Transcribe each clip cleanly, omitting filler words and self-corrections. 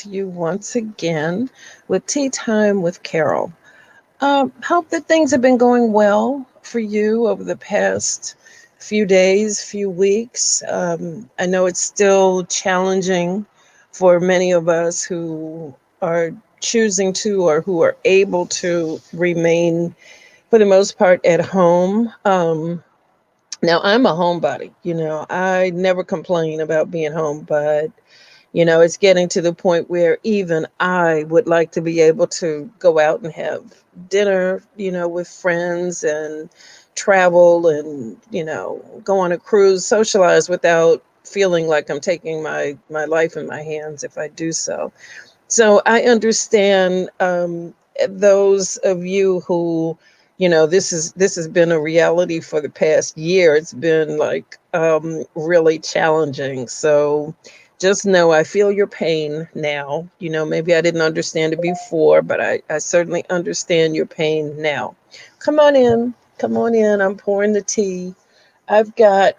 to you once again with Tea Time with Carol. Hope that things have been going well for you over the past few days, few weeks. I know it's still challenging for many of us who are choosing to or who are able to remain, for the most part, at home. Now, I'm a homebody. I never complain about being home, but it's getting to the point where even I would like to be able to go out and have dinner, with friends and travel and, go on a cruise, socialize without feeling like I'm taking my life in my hands if I do so. So I understand those of you who, this has been a reality for the past year. It's been like really challenging. So just know I feel your pain now. Maybe I didn't understand it before, but I certainly understand your pain now. Come on in. Come on in. I'm pouring the tea. I've got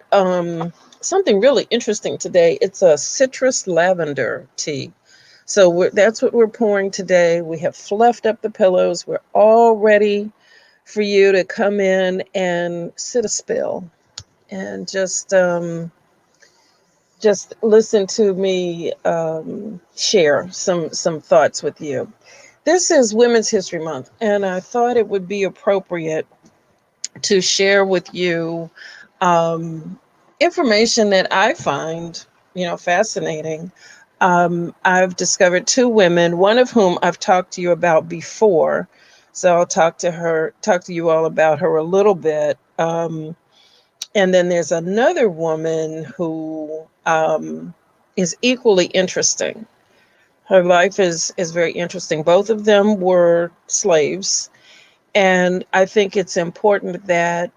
something really interesting today. It's a citrus lavender tea. So that's what we're pouring today. We have fluffed up the pillows. We're all ready for you to come in and sit a spell and just listen to me share some thoughts with you. This is Women's History Month, and I thought it would be appropriate to share with you um, information that I find, fascinating. I've discovered two women, one of whom I've talked to you about before. So I'll talk to you all about her a little bit. And then there's another woman who is equally interesting. Her life is very interesting. Both of them were slaves, and I think it's important that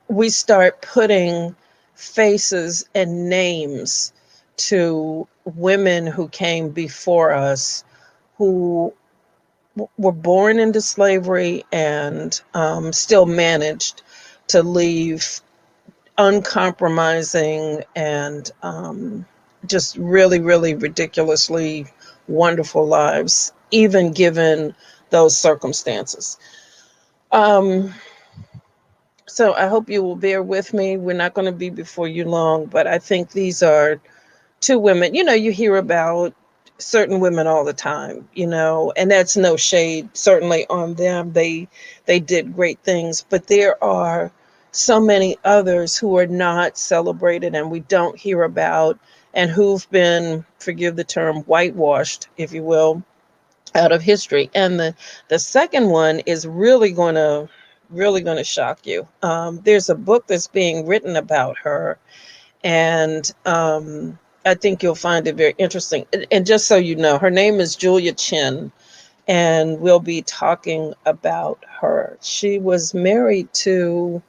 we start putting faces and names to women who came before us, who were born into slavery and still managed to leave uncompromising and just really, really ridiculously wonderful lives, even given those circumstances. Um, so I hope you will bear with me. We're not going to be before you long, but I think these are two women. You hear about certain women all the time, and that's no shade certainly on them. They did great things, but there are so many others who are not celebrated and we don't hear about, and who've been, forgive the term, whitewashed, if you will, out of history. And the second one is really going to shock you. There's a book that's being written about her, and I think you'll find it very interesting. And just so you know, her name is Julia Chin, and we'll be talking about her. She was married to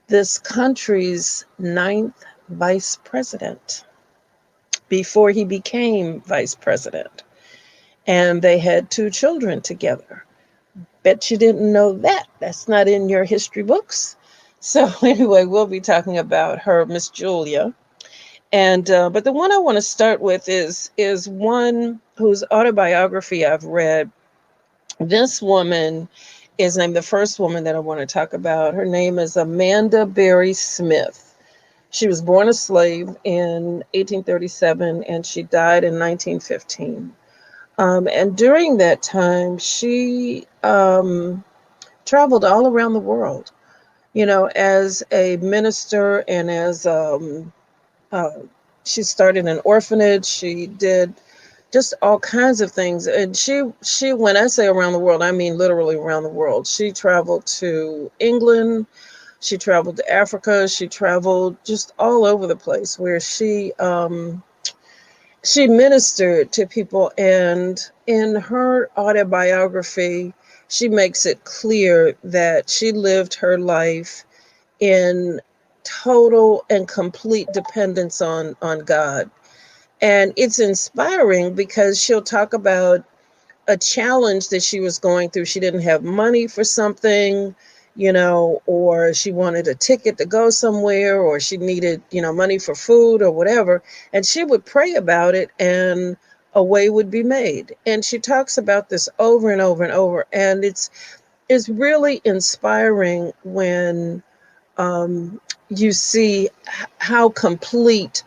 this country's ninth vice president before he became vice president, and they had two children together. Bet you didn't know that. That's not in your history books. So anyway, we'll be talking about her, Miss Julia. And but the one I want to start with is one whose autobiography I've read. This woman is named, the first woman that I want to talk about. Her name is Amanda Berry Smith. She was born a slave in 1837 and she died in 1915. And during that time, she traveled all around the world, as a minister and as uh, she started an orphanage. She did just all kinds of things, and she when I say around the world, I mean literally around the world. She traveled to England. She traveled to Africa. She traveled just all over the place where she ministered to people. And in her autobiography, she makes it clear that she lived her life in total and complete dependence on God. And it's inspiring because she'll talk about a challenge that she was going through. She didn't have money for something, or she wanted a ticket to go somewhere, or she needed, money for food or whatever. And she would pray about it. And a way would be made. And she talks about this over and over and over. And it's really inspiring when you see how complete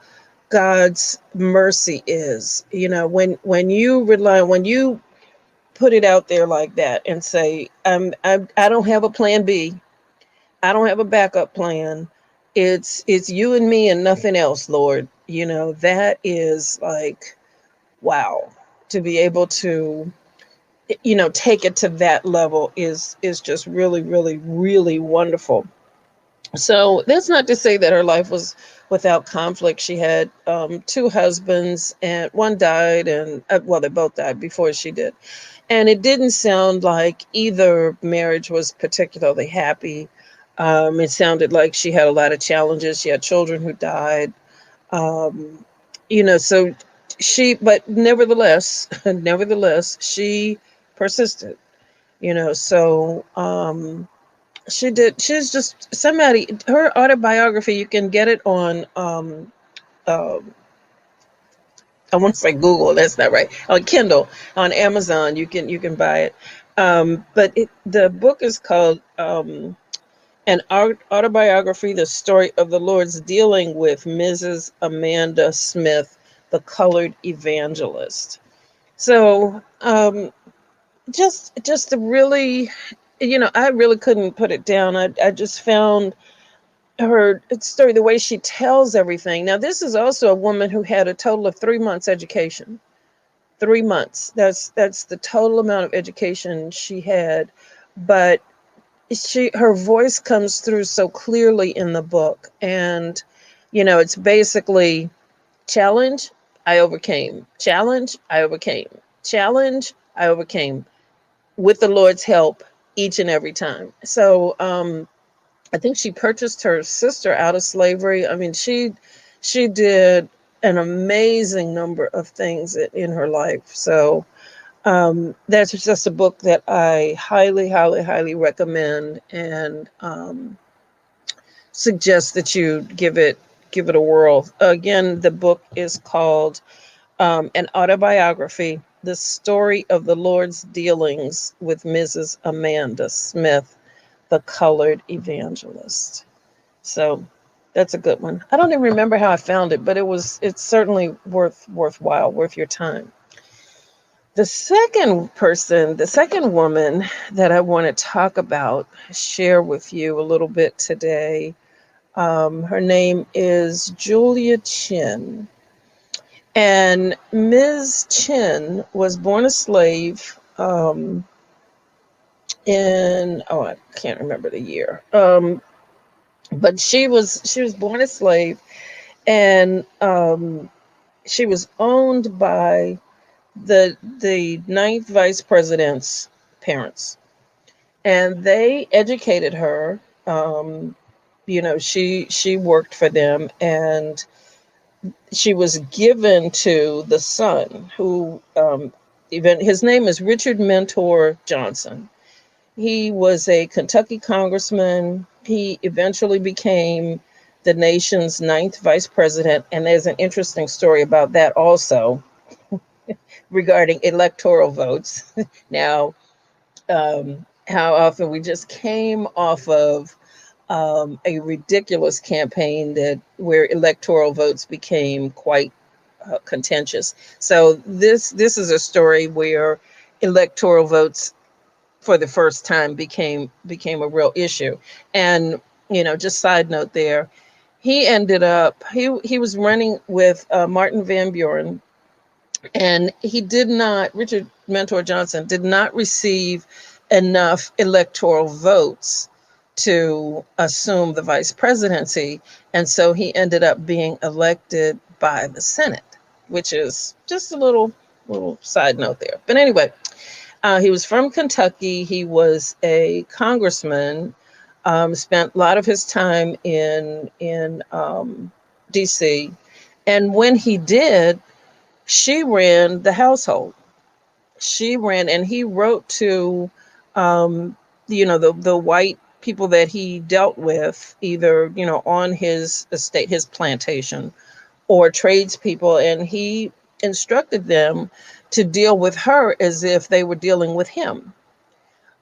God's mercy is. When you rely, when you put it out there like that and say, I don't have a plan B. I don't have a backup plan. It's you and me and nothing else, Lord. That is like, wow. To be able to, take it to that level is just really, really, really wonderful. So that's not to say that her life was without conflict. She had two husbands, and one died, and well, they both died before she did. And it didn't sound like either marriage was particularly happy. It sounded like she had a lot of challenges. She had children who died. Um, so but nevertheless, nevertheless, she persisted. So she did. She's just somebody. Her autobiography, you can get it on. Uh, I want to say Google. That's not right. On Kindle, on Amazon, you can buy it. But the book is called "An Autobiography: The Story of the Lord's Dealing with Mrs. Amanda Smith, the Colored Evangelist." So just a really, I really couldn't put it down. I just found her story, the way she tells everything. Now, this is also a woman who had a total of 3 months education. 3 months. That's the total amount of education she had. But her voice comes through so clearly in the book. And, it's basically challenge, I overcame. Challenge, I overcame. Challenge, I overcame with the Lord's help each and every time. So, I think she purchased her sister out of slavery. I mean, she did an amazing number of things in her life. So that's just a book that I highly, highly, highly recommend, and suggest that you give it a whirl. Again, the book is called "An Autobiography: The Story of the Lord's Dealings with Mrs. Amanda Smith, the Colored Evangelist." So that's a good one. I don't even remember how I found it, but it's certainly worthwhile, worth your time. The second woman that I want to talk about, share with you a little bit today. Her name is Julia Chin. And Ms. Chin was born a slave I can't remember the year. But she was born a slave, and she was owned by the ninth vice president's parents, and they educated her. She worked for them, and she was given to the son who even his name is Richard Mentor Johnson. He was a Kentucky congressman. He eventually became the nation's ninth vice president. And there's an interesting story about that also, regarding electoral votes. Now, how often we just came off of a ridiculous campaign where electoral votes became quite contentious. So this is a story where electoral votes for the first time became a real issue. And just side note there, he was running with Martin Van Buren, and Richard Mentor Johnson did not receive enough electoral votes to assume the vice presidency, and so he ended up being elected by the Senate, which is just a little side note there. But anyway, he was from Kentucky. He was a congressman. Spent a lot of his time in D.C. And when he did, she ran the household. She ran, and he wrote to, the white people that he dealt with, either on his estate, his plantation, or tradespeople, and he instructed them to deal with her as if they were dealing with him.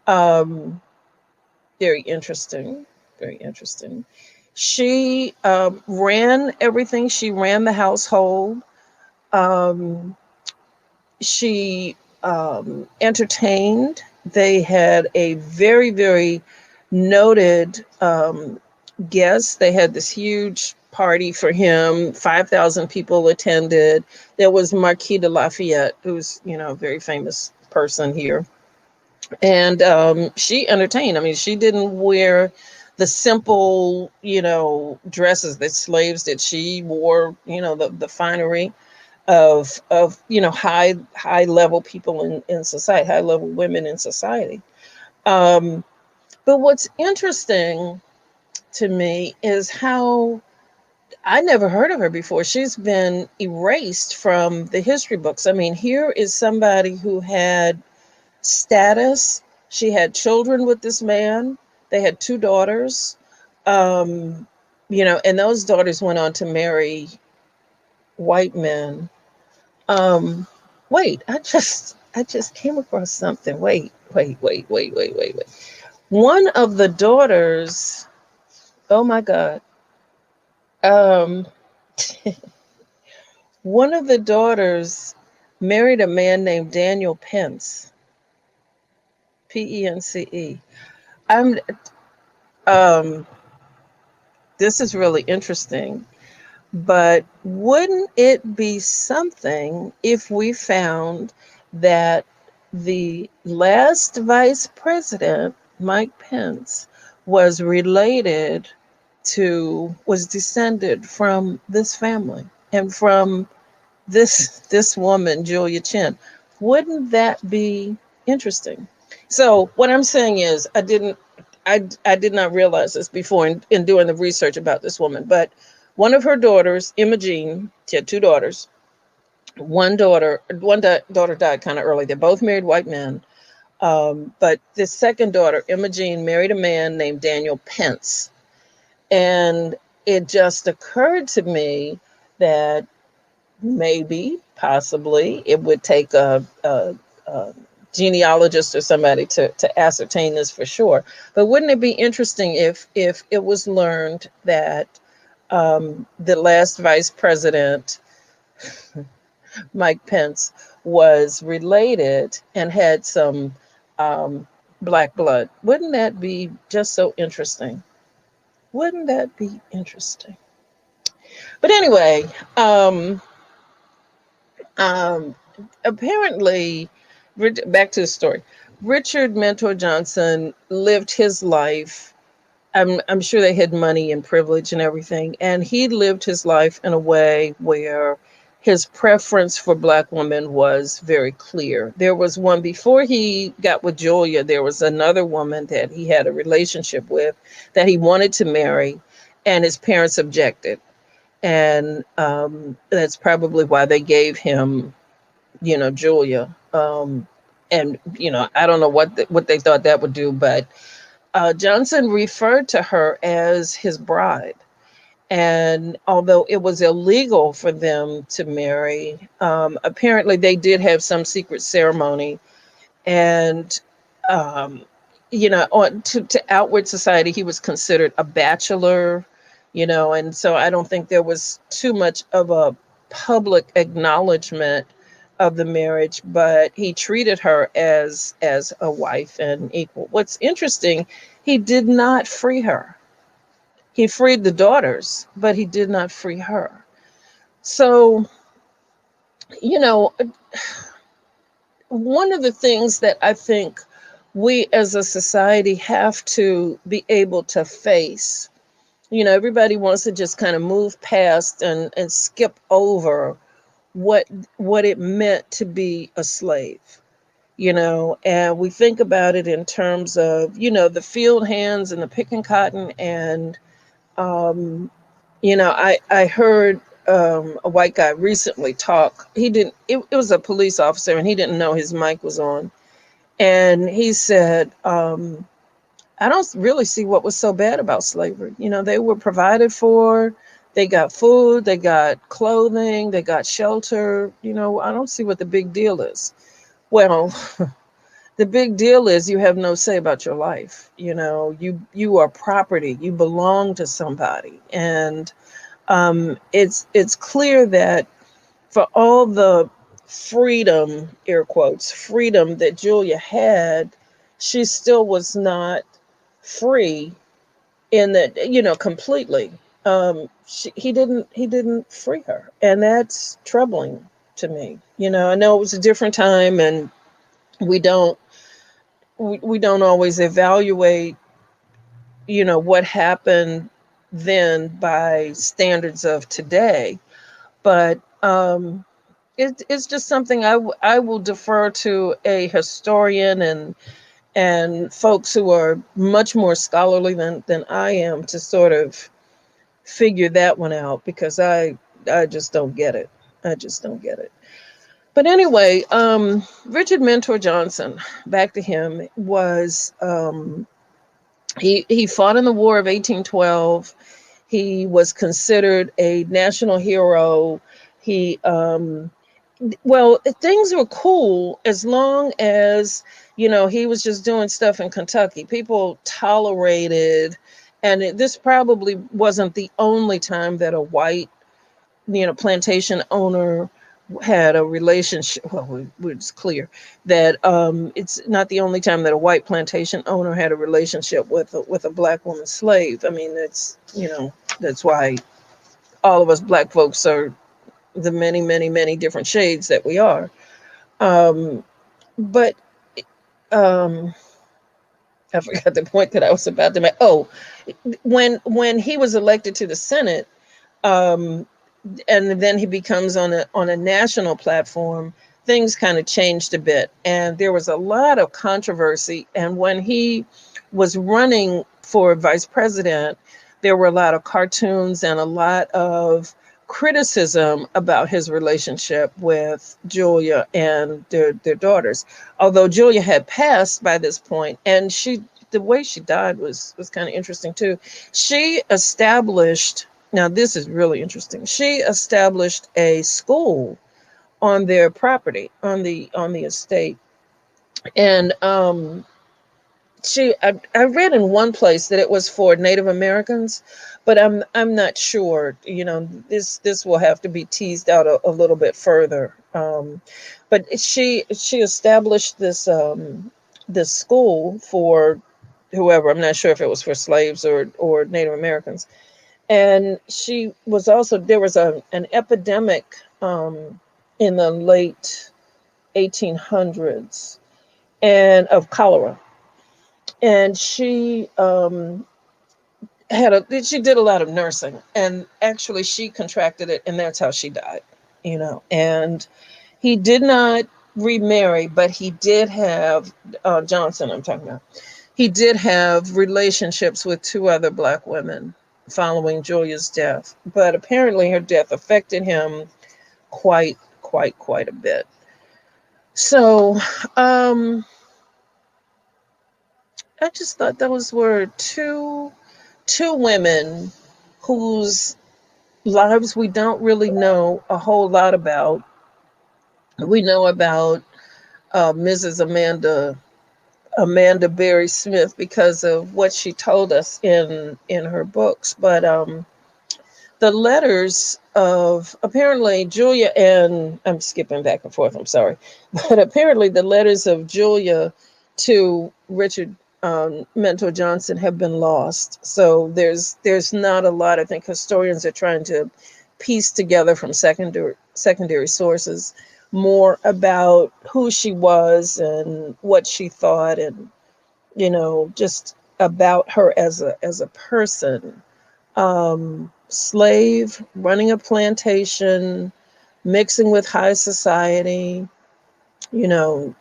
Um, Very interesting. Very interesting. She ran everything. She ran the household. Um, she entertained. They had a very, very noted guest. They had this huge party for him. 5,000 people attended. There was Marquis de Lafayette, who's, a very famous person here. And she entertained. I mean, she didn't wear the simple, dresses that slaves did. She wore, the finery of high level people in society, high level women in society. Um, but what's interesting to me is how I never heard of her before. She's been erased from the history books. I mean, here is somebody who had status. She had children with this man. They had two daughters. Um, and those daughters went on to marry white men. Um, Wait, I just came across something. Wait. One of the daughters, oh my God. Um, One of the daughters married a man named Daniel Pence, Pence. I'm um this is really interesting, but wouldn't it be something if we found that the last vice president, Mike Pence, was descended from this family and from this woman, Julia Chen? Wouldn't that be interesting? So what I'm saying is, I did not realize this before in doing the research about this woman, but one of her daughters, Imogene, she had two daughters. One daughter died kind of early. They're both married white men. But this second daughter, Imogene, married a man named Daniel Pence. And it just occurred to me that maybe, possibly, it would take a genealogist or somebody to ascertain this for sure. But wouldn't it be interesting if it was learned that the last vice president, Mike Pence, was related and had some um, black blood? Wouldn't that be just so interesting? Wouldn't that be interesting? But anyway, um, um, apparently, back to the story. Richard Mentor Johnson lived his life. I'm sure they had money and privilege and everything, and he lived his life in a way where his preference for black women was very clear. There was one before he got with Julia. There was another woman that he had a relationship with that he wanted to marry, and his parents objected, and that's probably why they gave him, Julia. And I don't know what they thought that would do, but Johnson referred to her as his bride. And although it was illegal for them to marry, apparently they did have some secret ceremony. And, um, to outward society, he was considered a bachelor, and so I don't think there was too much of a public acknowledgement of the marriage, but he treated her as a wife and equal. What's interesting, he did not free her. He freed the daughters, but he did not free her. So, you know, one of the things that I think we as a society have to be able to face, everybody wants to just kind of move past and skip over what what it meant to be a slave, and we think about it in terms of, the field hands and the picking cotton. And um, I heard a white guy recently talk. He didn't, it was a police officer, and he didn't know his mic was on. And he said, I don't really see what was so bad about slavery. They were provided for, They got food, they got clothing, they got shelter. I don't see what the big deal is. Well, the big deal is you have no say about your life. You are property. You belong to somebody, and it's clear that for all the freedom, air quotes, freedom that Julia had, she still was not free in that, completely. He didn't free her, and that's troubling to me. I know it was a different time, and we don't we don't always evaluate, what happened then by standards of today, but it's just something I will defer to a historian and folks who are much more scholarly than I am to sort of figure that one out, because I just don't get it. I just don't get it. But anyway, Richard Mentor Johnson, back to him, was he fought in the War of 1812. He was considered a national hero. He well, things were cool as long as, he was just doing stuff in Kentucky. People tolerated, and this probably wasn't the only time that a white, plantation owner had a relationship. Well, it's clear that it's not the only time that a white plantation owner had a relationship with a black woman slave. I mean, that's why all of us black folks are the many, many, many different shades that we are. Um, but um, I forgot the point that I was about to make. Oh, when he was elected to the Senate, um, and then he becomes on a national platform, things kind of changed a bit, and there was a lot of controversy. And when he was running for vice president, there were a lot of cartoons and a lot of criticism about his relationship with Julia and their daughters. Although Julia had passed by this point, and the way she died was kind of interesting too. She established, now this is really interesting. She established a school on their property, on the estate, and I read in one place that it was for Native Americans, but I'm not sure. This will have to be teased out a little bit further. But she established this school for whoever. I'm not sure if it was for slaves or Native Americans. And she was also, there was an epidemic in the late 1800s and of cholera, and she did a lot of nursing, and actually she contracted it, and that's how she died. And he did not remarry, but he did have, Johnson, I'm talking about. He did have relationships with two other black women following Julia's death, but apparently her death affected him quite a bit. So, I just thought those were two women whose lives we don't really know a whole lot about. We know about Mrs. Amanda Berry Smith because of what she told us in her books, but the letters of, apparently, Julia, and I'm skipping back and forth, I'm sorry, but apparently the letters of Julia to Richard Mentor Johnson have been lost. So there's not a lot. I think historians are trying to piece together from secondary sources more about who she was and what she thought, and just about her as a person. Slave, running a plantation, mixing with high society, you know,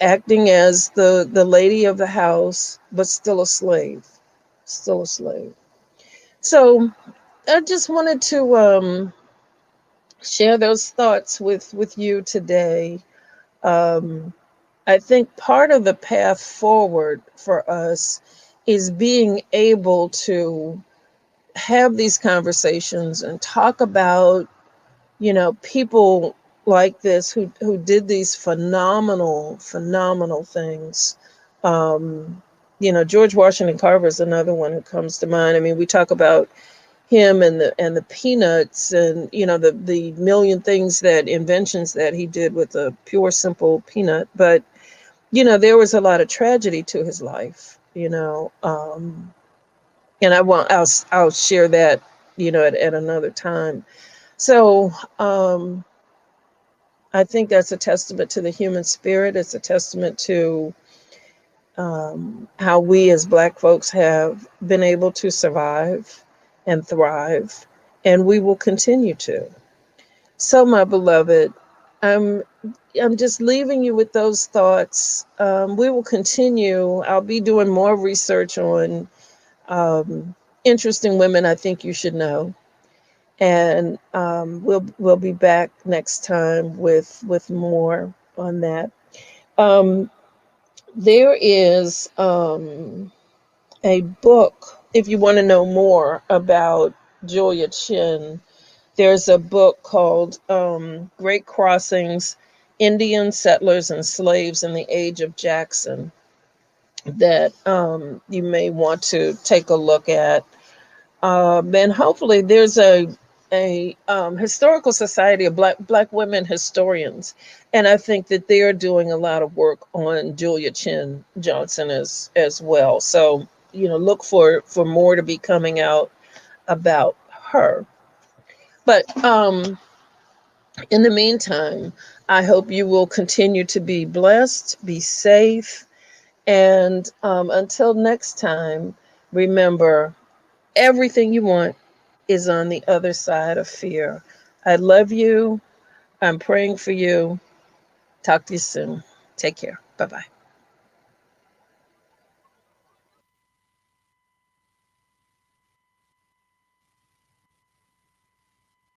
acting as the lady of the house, but still a slave, still a slave. So I just wanted to share those thoughts with you today. Um, I think part of the path forward for us is being able to have these conversations and talk about, people like this who did these phenomenal things. Um, George Washington Carver is another one who comes to mind. I mean, we talk about him and the peanuts, and the million things, that inventions that he did with a pure simple peanut. But there was a lot of tragedy to his life, and I'll share that at another time. So I think that's a testament to the human spirit. It's a testament to how we as Black folks have been able to survive and thrive, and we will continue to. So, my beloved, I'm I'm just leaving you with those thoughts. We will continue. I'll be doing more research on interesting women I think you should know, and we'll be back next time with more on that. Um, there is a book, if you want to know more about Julia Chin. There's a book called Great Crossings: Indian Settlers and Slaves in the Age of Jackson, that you may want to take a look at. And hopefully, there's a historical society of black women historians, and I think that they are doing a lot of work on Julia Chin Johnson as well. So look for more to be coming out about her. But in the meantime, I hope you will continue to be blessed, be safe, and until next time, remember, everything you want is on the other side of fear. I love you. I'm praying for you. Talk to you soon. Take care. Bye bye.